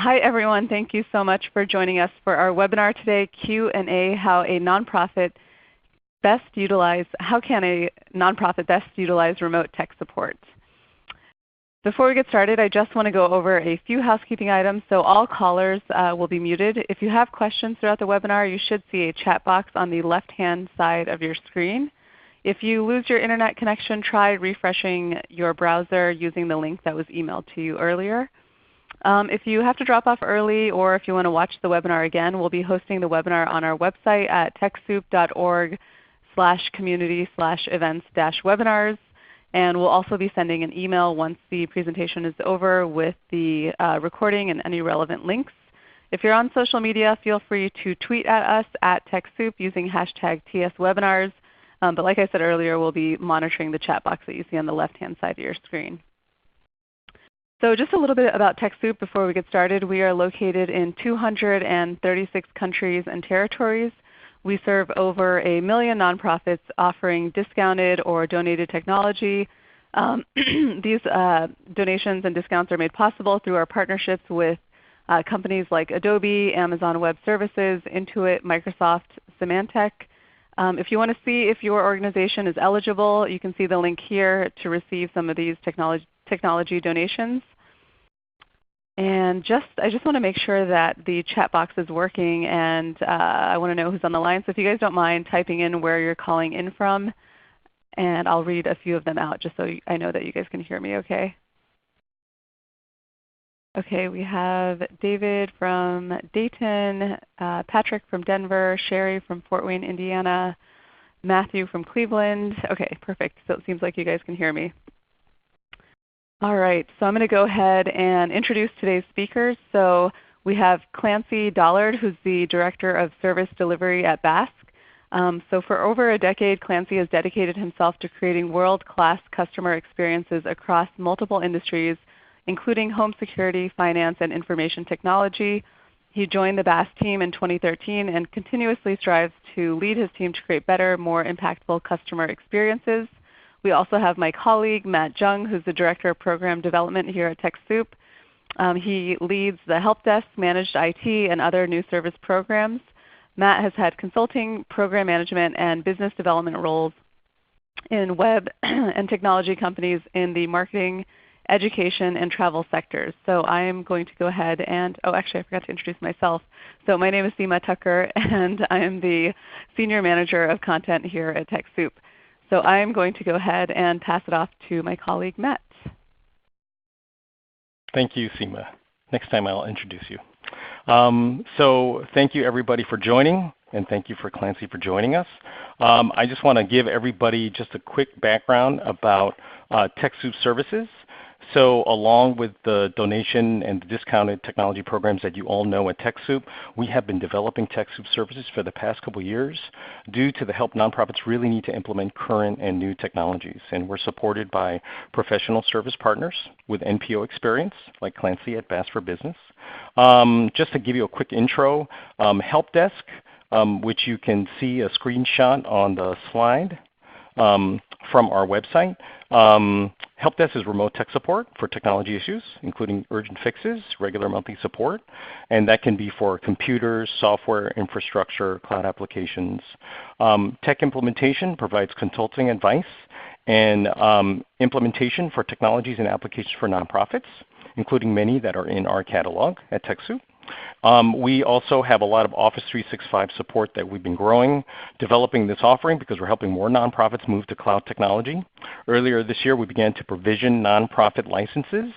Hi everyone, thank you so much for joining us for our webinar today, Q&A, how can a nonprofit best utilize remote tech support? Before we get started, I just want to go over a few housekeeping items. So all callers will be muted. If you have questions throughout the webinar, you should see a chat box on the left-hand side of your screen. If you lose your internet connection, try refreshing your browser using the link that was emailed to you earlier. If you have to drop off early or if you want to watch the webinar again, we'll be hosting the webinar on our website at techsoup.org/community/events-webinars. And we'll also be sending an email once the presentation is over with the recording and any relevant links. If you're on social media, feel free to tweet at us at TechSoup using hashtag #TSWebinars. But like I said earlier, we'll be monitoring the chat box that you see on the left-hand side of your screen. So just a little bit about TechSoup before we get started. We are located in 236 countries and territories. We serve over 1 million nonprofits offering discounted or donated technology. These donations and discounts are made possible through our partnerships with companies like Adobe, Amazon Web Services, Intuit, Microsoft, Symantec. If you want to see if your organization is eligible, you can see the link here to receive some of these technology donations. And I just want to make sure that the chat box is working, and I want to know who's on the line. So if you guys don't mind typing in where you're calling in from, and I'll read a few of them out just so I know that you guys can hear me okay. Okay, we have David from Dayton, Patrick from Denver, Sherry from Fort Wayne, Indiana, Matthew from Cleveland. Okay, perfect. So it seems like you guys can hear me. All right, so I'm going to go ahead and introduce today's speakers. So we have Clancy Dollard, who's the Director of Service Delivery at Basque. So for over a decade, Clancy has dedicated himself to creating world-class customer experiences across multiple industries, including home security, finance, and information technology. He joined the Basque team in 2013 and continuously strives to lead his team to create better, more impactful customer experiences. We also have my colleague, Matt Jung, who's the Director of Program Development here at TechSoup. He leads the Help Desk, Managed IT, and other new service programs. Matt has had consulting, program management, and business development roles in web and technology companies in the marketing, education, and travel sectors. So I am going to go ahead and, oh actually I forgot to introduce myself. So my name is Seema Tucker, and I am the Senior Manager of Content here at TechSoup. So I am going to go ahead and pass it off to my colleague, Matt. Thank you, Seema. Next time I'll introduce you. So thank you everybody for joining, and thank you for Clancy for joining us. I just want to give everybody just a quick background about TechSoup Services. So along with the donation and the discounted technology programs that you all know at TechSoup, we have been developing TechSoup Services for the past couple of years due to the help nonprofits really need to implement current and new technologies. And we're supported by professional service partners with NPO experience, like Clancy at Bass for Business. Just to give you a quick intro, Help Desk, which you can see a screenshot on the slide from our website. Help Desk is remote tech support for technology issues, including urgent fixes, regular monthly support, and that can be for computers, software, infrastructure, cloud applications. Tech Implementation provides consulting advice and implementation for technologies and applications for nonprofits, including many that are in our catalog at TechSoup. We also have a lot of Office 365 support that we've been growing, developing this offering because we're helping more nonprofits move to cloud technology. Earlier this year, we began to provision nonprofit licenses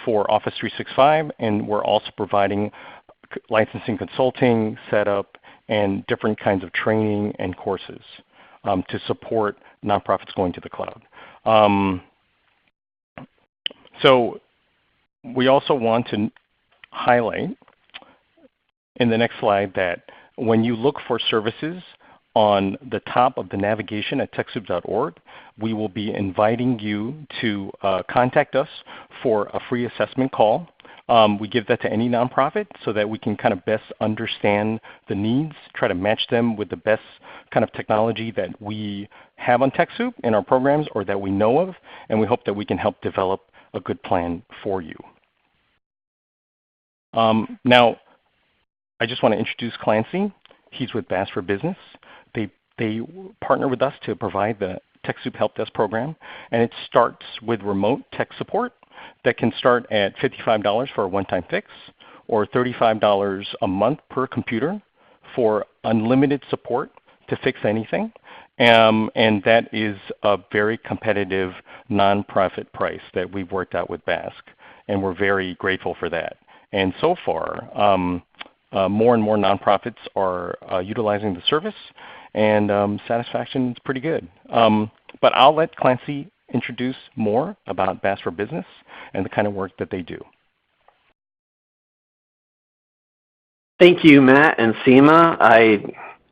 for Office 365, and we're also providing licensing consulting, setup, and different kinds of training and courses to support nonprofits going to the cloud. So we also want to highlight in the next slide that when you look for services on the top of the navigation at TechSoup.org, we will be inviting you to contact us for a free assessment call. We give that to any nonprofit so that we can kind of best understand the needs, try to match them with the best kind of technology that we have on TechSoup in our programs or that we know of, and we hope that we can help develop a good plan for you. Now, I just want to introduce Clancy. He's with Bass for Business. They partner with us to provide the TechSoup Help Desk program, and it starts with remote tech support that can start at $55 for a one-time fix or $35 a month per computer for unlimited support to fix anything. And that is a very competitive nonprofit price that we've worked out with BASC, and we're very grateful for that. And so far, more and more nonprofits are utilizing the service, and satisfaction is pretty good. But I'll let Clancy introduce more about Bass for Business and the kind of work that they do. Thank you, Matt and Seema. I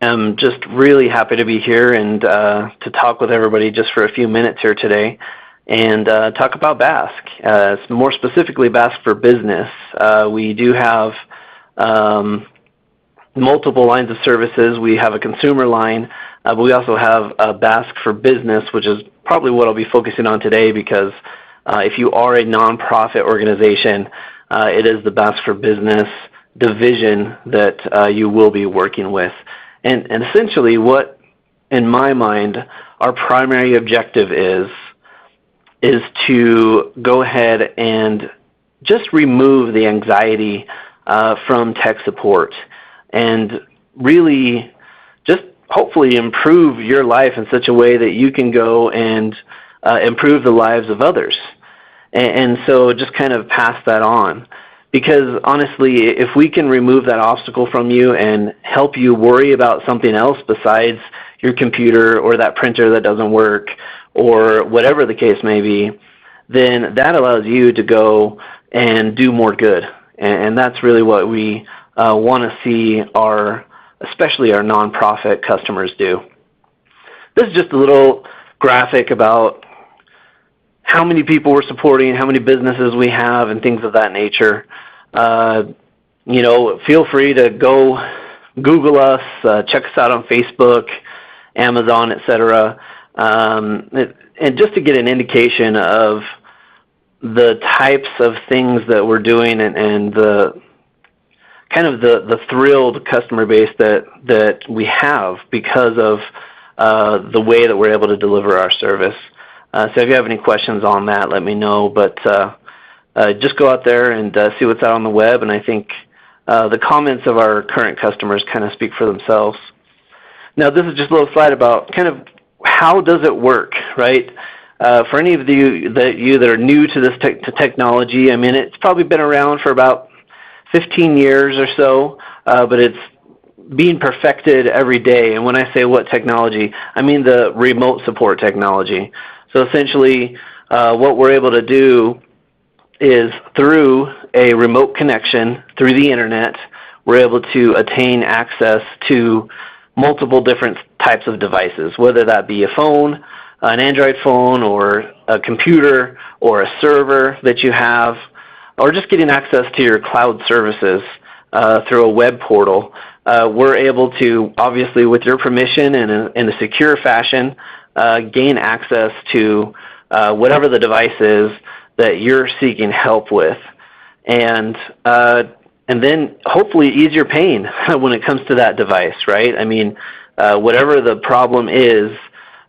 am just really happy to be here and to talk with everybody just for a few minutes here today and talk about BASC. More specifically, BASC for Business. We do have multiple lines of services. We have a consumer line, but we also have a BASC for Business, which is probably what I'll be focusing on today because if you are a nonprofit organization, it is the BASC for Business division that you will be working with. And essentially what, in my mind, our primary objective is to go ahead and just remove the anxiety from tech support and really just hopefully improve your life in such a way that you can go and improve the lives of others. And so just kind of pass that on. Because honestly, if we can remove that obstacle from you and help you worry about something else besides your computer or that printer that doesn't work or whatever the case may be, then that allows you to go and do more good. And that's really what we want to see especially our nonprofit customers do. This is just a little graphic about how many people we're supporting, how many businesses we have, and things of that nature. You know, feel free to go Google us, check us out on Facebook, Amazon, etc. And just to get an indication of the types of things that we're doing and the kind of the thrilled customer base that we have because of the way that we're able to deliver our service. So if you have any questions on that, let me know. But just go out there and see what's out on the web. And I think the comments of our current customers kind of speak for themselves. Now, this is just a little slide about kind of how does it work, right? For any of you that are new to this to technology, I mean, it's probably been around for about 15 years or so, but it's being perfected every day. And when I say what technology, I mean the remote support technology. So essentially, what we're able to do is through a remote connection through the internet, we're able to attain access to multiple different types of devices, whether that be a phone, an Android phone, or a computer, or a server that you have, or just getting access to your cloud services through a web portal. We're able to, obviously with your permission and in a secure fashion, gain access to whatever the device is that you're seeking help with. And then hopefully ease your pain when it comes to that device, right? I mean, whatever the problem is,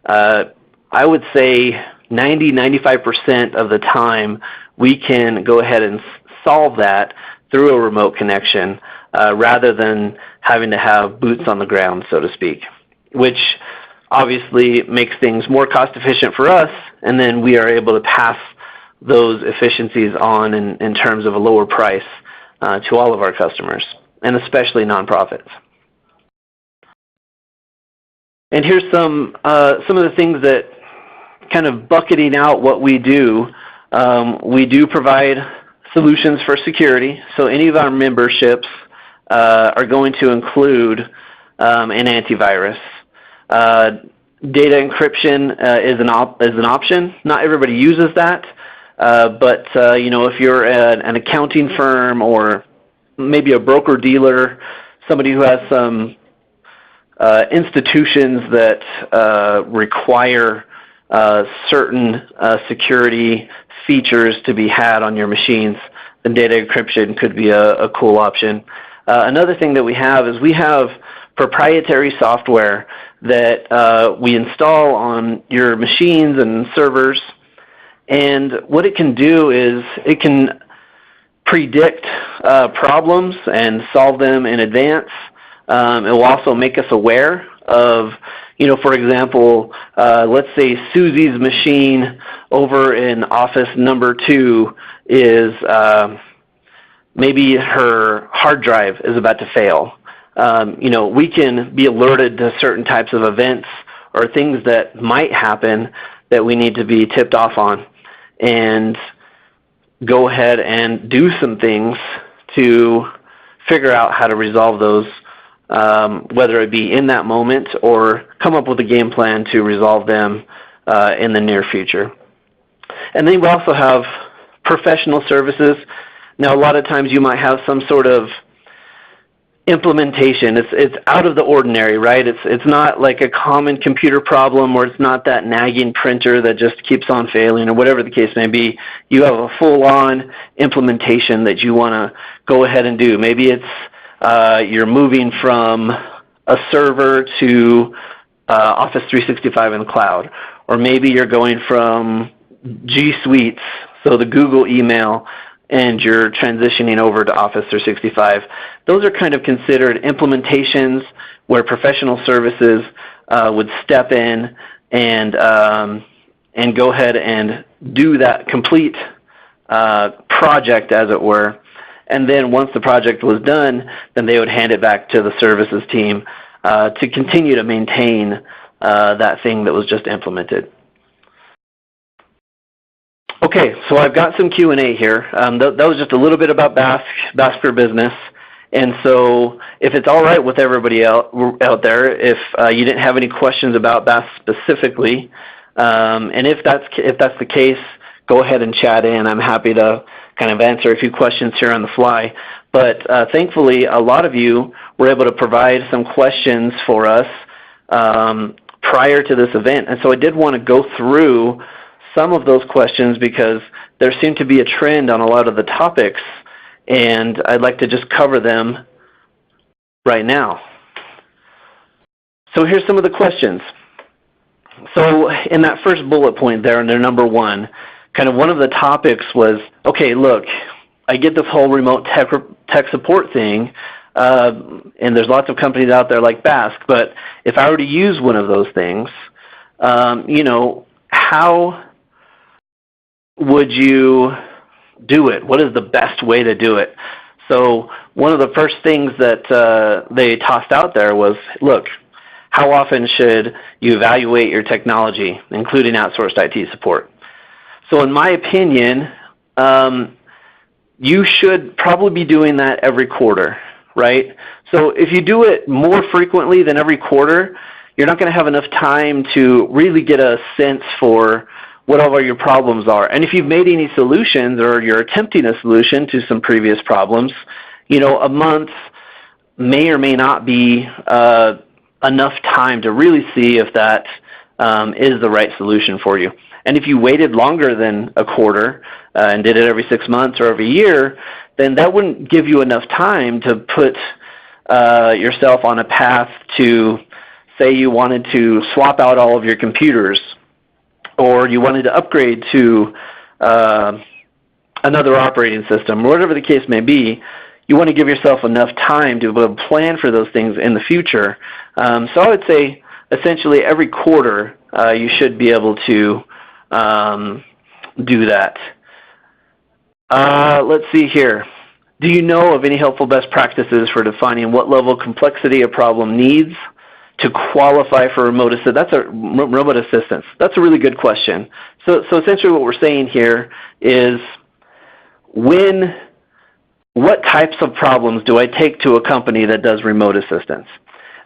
I would say 90–95% of the time we can go ahead and solve that through a remote connection rather than having to have boots on the ground, so to speak, which obviously makes things more cost efficient for us, and then we are able to pass those efficiencies on in terms of a lower price to all of our customers, and especially nonprofits. And here's some of the things that kind of bucketing out what we do. We do provide solutions for security, so any of our memberships are going to include an antivirus. Data encryption is an option. Not everybody uses that, but you know, if you're an accounting firm or maybe a broker-dealer, somebody who has some institutions that require certain security features to be had on your machines, then data encryption could be a cool option. Another thing that we have is we have proprietary software that we install on your machines and servers. And what it can do is it can predict problems and solve them in advance. It will also make us aware of, for example, let's say Susie's machine over in office number 2 is maybe her hard drive is about to fail. We can be alerted to certain types of events or things that might happen that we need to be tipped off on, and go ahead and do some things to figure out how to resolve those, whether it be in that moment or come up with a game plan to resolve them in the near future. And then we also have professional services. Now, a lot of times you might have some sort of implementation. It's out of the ordinary, right? It's not like a common computer problem, or it's not that nagging printer that just keeps on failing, or whatever the case may be. You have a full-on implementation that you want to go ahead and do. Maybe it's you're moving from a server to Office 365 in the cloud, or maybe you're going from G Suites, so the Google email, and you're transitioning over to Office 365. Those are kind of considered implementations where professional services would step in and go ahead and do that complete project, as it were. And then once the project was done, then they would hand it back to the services team to continue to maintain that thing that was just implemented. Okay, so I've got some Q&A here. That was just a little bit about BASC for Business. And so if it's all right with everybody out there, if you didn't have any questions about BASC specifically, and if that's the case, go ahead and chat in. I'm happy to kind of answer a few questions here on the fly. But thankfully, a lot of you were able to provide some questions for us prior to this event. And so I did want to go through some of those questions because there seemed to be a trend on a lot of the topics, and I'd like to just cover them right now. So here's some of the questions. So in that first bullet point there, under number 1, kind of one of the topics was, okay, look, I get this whole remote tech support thing, and there's lots of companies out there like BASC, but if I were to use one of those things, how would you do it? What is the best way to do it? So one of the first things that they tossed out there was, look, how often should you evaluate your technology, including outsourced IT support? So in my opinion, you should probably be doing that every quarter, right? So if you do it more frequently than every quarter, you're not going to have enough time to really get a sense for what all your problems are. And if you've made any solutions or you're attempting a solution to some previous problems, a month may or may not be enough time to really see if that is the right solution for you. And if you waited longer than a quarter and did it every 6 months or every year, then that wouldn't give you enough time to put yourself on a path to, say you wanted to swap out all of your computers, or you wanted to upgrade to another operating system, or whatever the case may be. You want to give yourself enough time to be able to plan for those things in the future. So I would say essentially every quarter you should be able to do that. Let's see here. Do you know of any helpful best practices for defining what level of complexity a problem needs to qualify for remote assistance? That's a really good question. So essentially what we're saying here is, what types of problems do I take to a company that does remote assistance?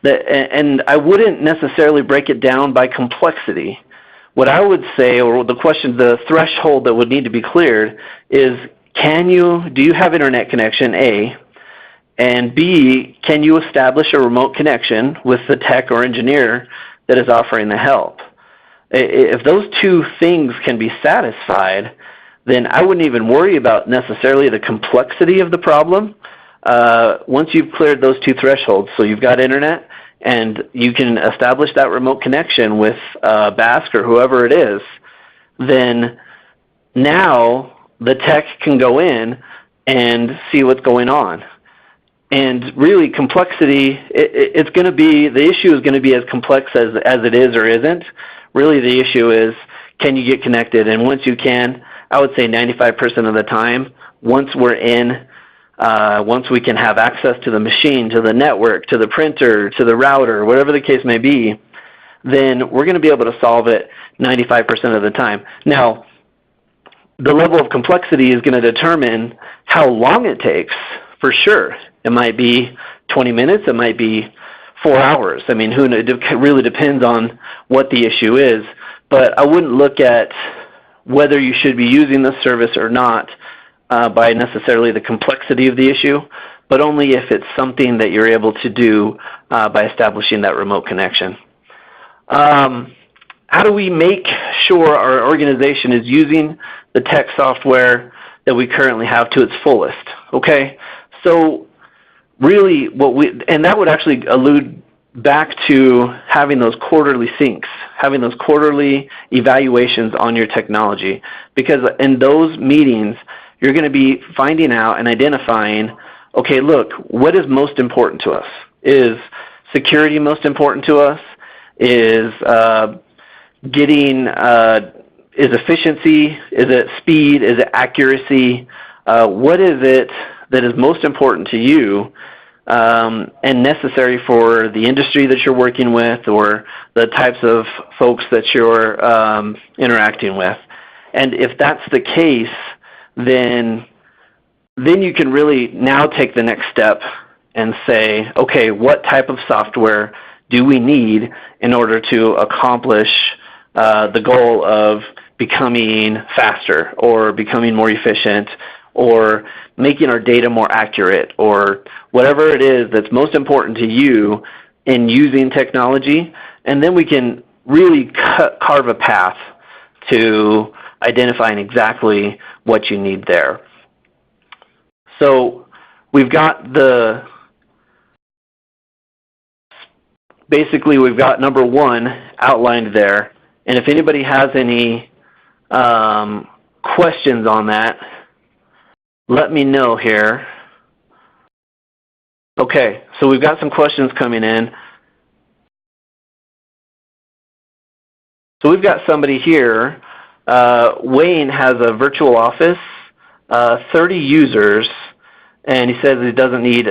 And I wouldn't necessarily break it down by complexity. What I would say, or the threshold that would need to be cleared is, do you have internet connection, A? And B, can you establish a remote connection with the tech or engineer that is offering the help? If those two things can be satisfied, then I wouldn't even worry about necessarily the complexity of the problem. Once you've cleared those two thresholds, so you've got internet and you can establish that remote connection with BASC or whoever it is, then now the tech can go in and see what's going on. And really, complexity, it's going to be, the issue is going to be as complex as it is or isn't. Really, the issue is, can you get connected? And once you can, I would say 95% of the time, once we're in, once we can have access to the machine, to the network, to the printer, to the router, whatever the case may be, then we're going to be able to solve it 95% of the time. Now, the level of complexity is going to determine how long it takes, for sure. It might be 20 minutes, it might be 4 hours. I mean, it really depends on what the issue is. But I wouldn't look at whether you should be using this service or not by necessarily the complexity of the issue, but only if it's something that you're able to do by establishing that remote connection. How do we make sure our organization is using the tech software that we currently have to its fullest? Okay, so really and that would actually allude back to having those quarterly syncs, having those quarterly evaluations on your technology. Because in those meetings, you're going to be finding out and identifying, okay, look, what is most important to us? Is security most important to us? Is is efficiency? Is it speed? Is it accuracy? What is it that is most important to you and necessary for the industry that you're working with or the types of folks that you're interacting with? And if that's the case, then you can really now take the next step and say, okay, what type of software do we need in order to accomplish the goal of becoming faster or becoming more efficient or making our data more accurate or whatever it is that's most important to you in using technology. And then we can really carve a path to identifying exactly what you need there. So we've got basically we've got number one outlined there. And if anybody has any questions on that, let me know here. Okay, so we've got some questions coming in. So we've got somebody here. Wayne has a virtual office, 30 users, and he says he doesn't need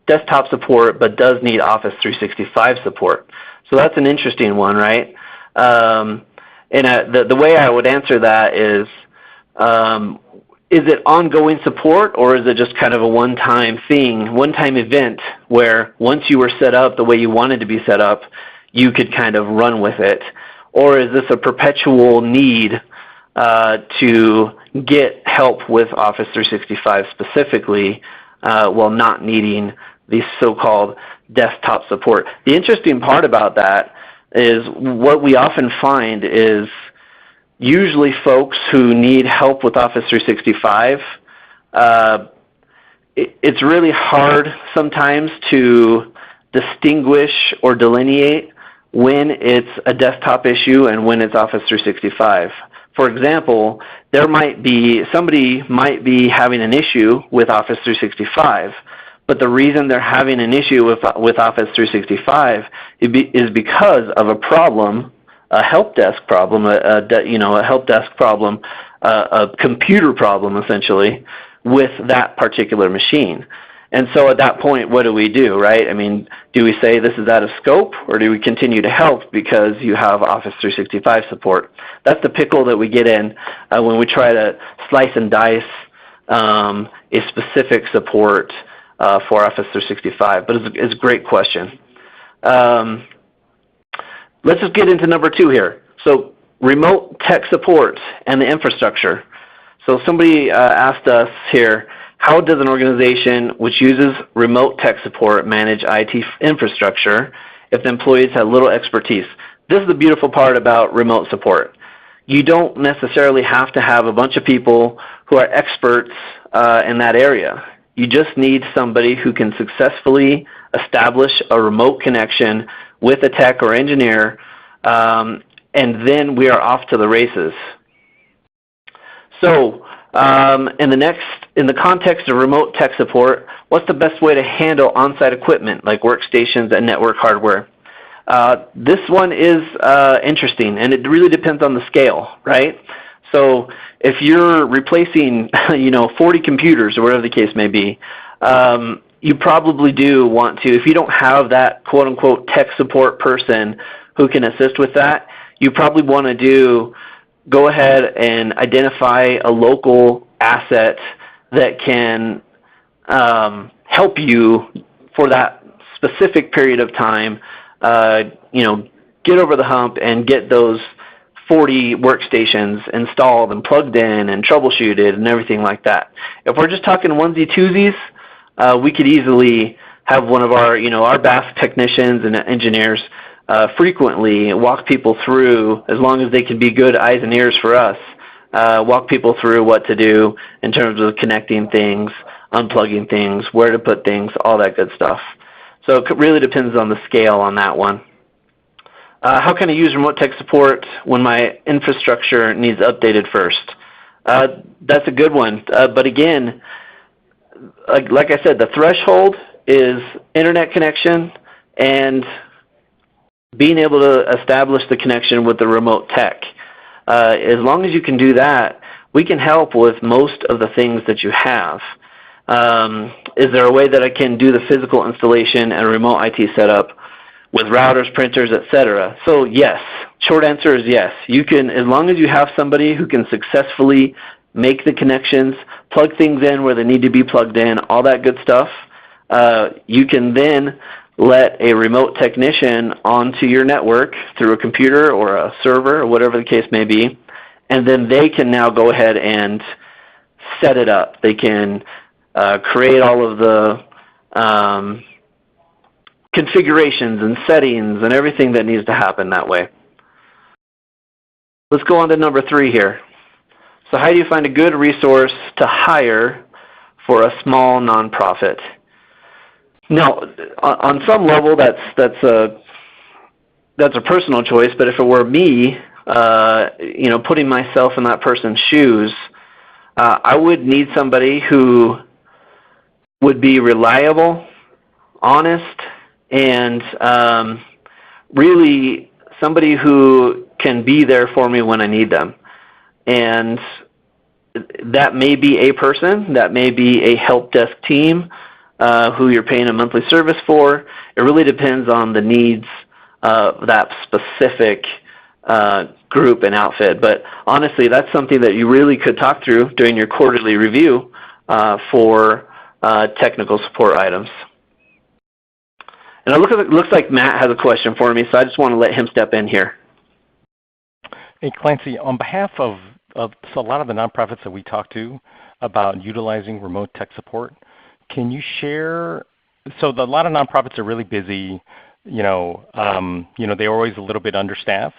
desktop support, but does need Office 365 support. So that's an interesting one, right? And the way I would answer that is it ongoing support, or is it just kind of a one-time thing, one-time event where once you were set up the way you wanted to be set up, you could kind of run with it? Or is this a perpetual need to get help with Office 365 specifically while not needing the so-called desktop support? The interesting part about that is what we often find is usually folks who need help with Office 365, it's really hard sometimes to distinguish or delineate when it's a desktop issue and when it's Office 365. For example, somebody might be having an issue with Office 365, but the reason they're having an issue with Office 365 is because of a problem, a help desk problem, a help desk problem, a computer problem essentially with that particular machine. And so at that point, what do we do, right? I mean, do we say this is out of scope, or do we continue to help because you have Office 365 support? That's the pickle that we get in when we try to slice and dice a specific support for Office 365. But it's a great question. Let's just get into number two here. So remote tech support and the infrastructure. So somebody asked us here, how does an organization which uses remote tech support manage IT infrastructure if the employees have little expertise? This is the beautiful part about remote support. you don't necessarily have to have a bunch of people who are experts in that area. You just need somebody who can successfully establish a remote connection with a tech or engineer, and then we are off to the races. So in the context of remote tech support, what's the best way to handle on-site equipment like workstations and network hardware? This one is interesting, and it really depends on the scale, right? So if you're replacing 40 computers or whatever the case may be, you probably do want to, if you don't have that quote-unquote tech support person who can assist with that, you probably want to go ahead and identify a local asset that can help you for that specific period of time, get over the hump and get those 40 workstations installed and plugged in and troubleshooted and everything like that. If we're just talking onesie twosies, we could easily have one of our BASC technicians and engineers frequently walk people through, as long as they can be good eyes and ears for us, walk people through what to do in terms of connecting things, unplugging things, where to put things, all that good stuff. So it really depends on the scale on that one. How can I use remote tech support when my infrastructure needs updated first? That's a good one. But again, like I said, the threshold is internet connection and being able to establish the connection with the remote tech. As long as you can do that, we can help with most of the things that you have. Is there a way that I can do the physical installation and remote IT setup with routers, printers, etc.? So yes, short answer is yes. You can, as long as you have somebody who can successfully make the connections, plug things in where they need to be plugged in, all that good stuff, you can then let a remote technician onto your network through a computer or a server or whatever the case may be, and then they can now go ahead and set it up. They can create all of the configurations and settings and everything that needs to happen that way. Let's go on to number 3 here. So how do you find a good resource to hire for a small nonprofit? Now, on some level, that's a personal choice. But if it were me, putting myself in that person's shoes, I would need somebody who would be reliable, honest, and really somebody who can be there for me when I need them. And that may be a person, that may be a help desk team who you're paying a monthly service for. It really depends on the needs of that specific group and outfit. But honestly, that's something that you really could talk through during your quarterly review for technical support items. And it looks like Matt has a question for me, so I just want to let him step in here. Hey, Clancy, on behalf of a lot of the nonprofits that we talk to about utilizing remote tech support, can you share, so a lot of nonprofits are really busy, they're always a little bit understaffed,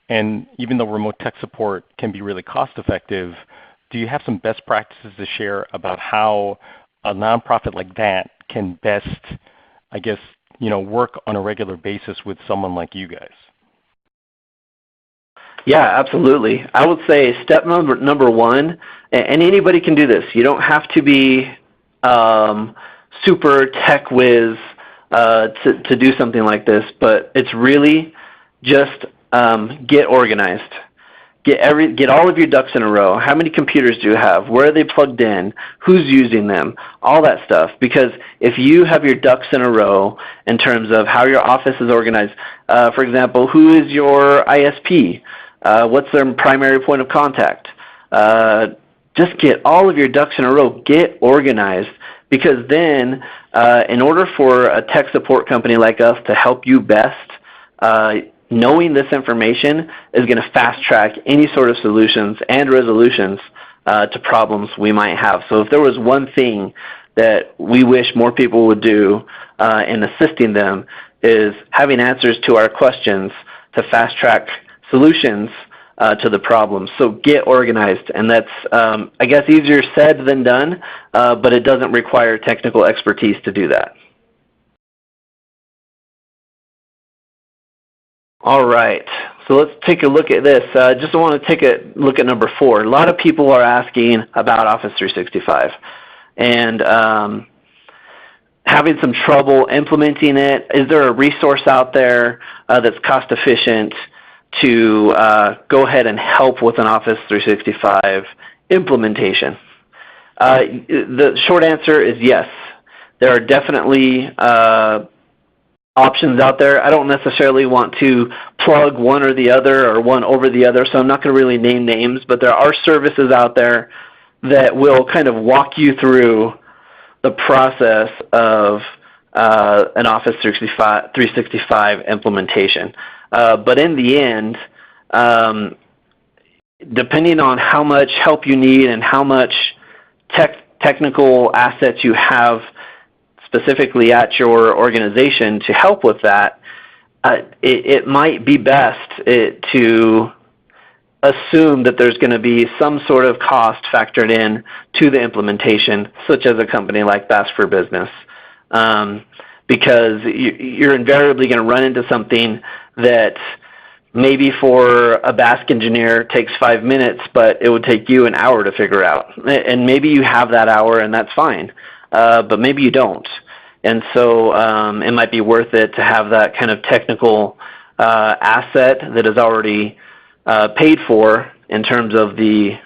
and even though remote tech support can be really cost effective, do you have some best practices to share about how a nonprofit like that can best, work on a regular basis with someone like you guys? Yeah, absolutely. I would say step number 1, and anybody can do this. You don't have to be super tech whiz to do something like this, but it's really just get organized. Get all of your ducks in a row. How many computers do you have? Where are they plugged in? Who's using them? All that stuff. Because if you have your ducks in a row in terms of how your office is organized, for example, who is your ISP? What's their primary point of contact? Just get all of your ducks in a row. Get organized. Because then, in order for a tech support company like us to help you best, knowing this information is going to fast track any sort of solutions and resolutions to problems we might have. So if there was one thing that we wish more people would do in assisting them, is having answers to our questions to fast track solutions to the problem. So get organized, and that's I guess easier said than done, but it doesn't require technical expertise to do that. All right, so let's take a look at this. Just want to take a look at number 4. A lot of people are asking about Office 365 and having some trouble implementing it. Is there a resource out there that's cost efficient to go ahead and help with an Office 365 implementation? The short answer is yes. There are definitely options out there. I don't necessarily want to plug one or the other or one over the other, so I'm not going to really name names, but there are services out there that will kind of walk you through the process of an Office 365 implementation. But in the end, depending on how much help you need and how much technical assets you have specifically at your organization to help with that, it might be best to assume that there's going to be some sort of cost factored in to the implementation, such as a company like Bass for Business, because you're invariably going to run into something that maybe for a Basque engineer takes 5 minutes, but it would take you an hour to figure out. And maybe you have that hour, and that's fine, but maybe you don't. And so it might be worth it to have that kind of technical asset that is already paid for in terms of the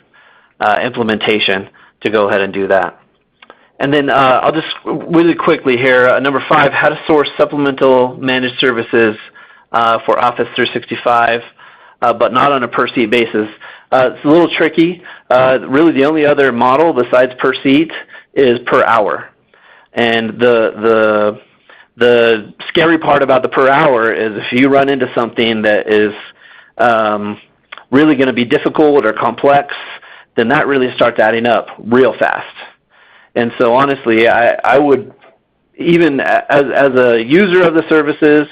implementation to go ahead and do that. And then I'll just really quickly here, number 5, how to source supplemental managed services for Office 365, but not on a per seat basis. It's a little tricky. Really the only other model besides per seat is per hour. And the scary part about the per hour is if you run into something that is really going to be difficult or complex, then that really starts adding up real fast. And so honestly, I would, even as a user of the services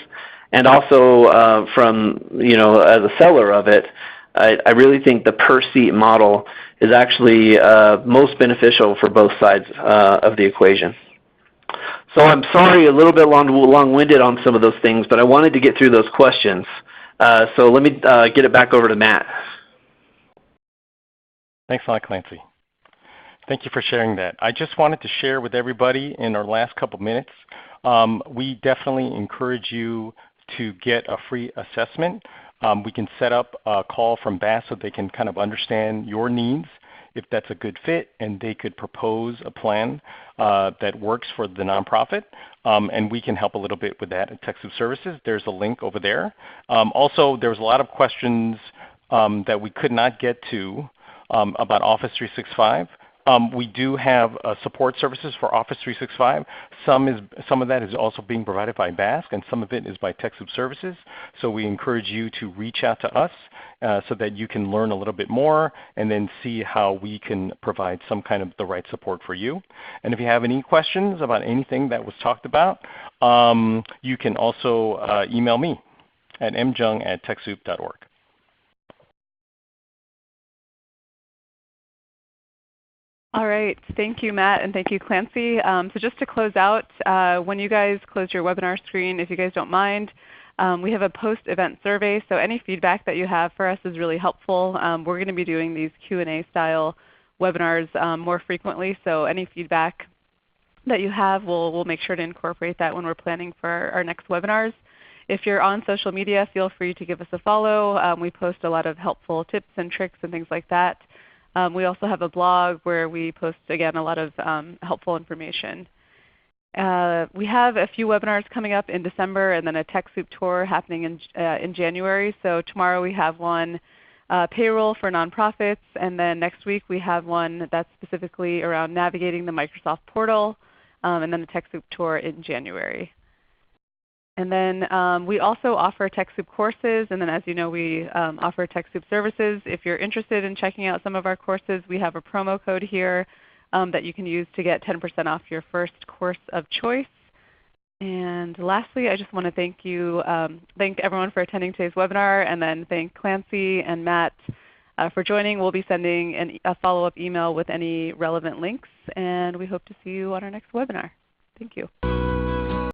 and also from, as a seller of it, I really think the per seat model is actually most beneficial for both sides of the equation. So I'm sorry, a little bit long-winded on some of those things, but I wanted to get through those questions. So let me get it back over to Matt. Thanks a lot, Clancy. Thank you for sharing that. I just wanted to share with everybody in our last couple minutes, we definitely encourage you to get a free assessment. We can set up a call from BASS so they can kind of understand your needs, if that's a good fit, and they could propose a plan that works for the nonprofit. And we can help a little bit with that at TechSoup Services. There's a link over there. Also, there was a lot of questions that we could not get to about Office 365. We do have support services for Office 365. Some of that is also being provided by BASC, and some of it is by TechSoup Services. So we encourage you to reach out to us so that you can learn a little bit more and then see how we can provide some kind of the right support for you. And if you have any questions about anything that was talked about, you can also email me at mjung@techsoup.org. All right. Thank you, Matt, and thank you, Clancy. So just to close out, when you guys close your webinar screen, if you guys don't mind, we have a post-event survey. So any feedback that you have for us is really helpful. We're going to be doing these Q&A style webinars more frequently. So any feedback that you have, we'll make sure to incorporate that when we're planning for our next webinars. If you're on social media, feel free to give us a follow. We post a lot of helpful tips and tricks and things like that. We also have a blog where we post, again, a lot of helpful information. We have a few webinars coming up in December and then a TechSoup tour happening in January. So tomorrow we have one, payroll for nonprofits, and then next week we have one that's specifically around navigating the Microsoft portal, and then a TechSoup tour in January. And then we also offer TechSoup courses, and then as you know we offer TechSoup Services. If you're interested in checking out some of our courses, we have a promo code here that you can use to get 10% off your first course of choice. And lastly, I just want to thank everyone for attending today's webinar, and then thank Clancy and Matt for joining. We'll be sending a follow-up email with any relevant links, and we hope to see you on our next webinar. Thank you.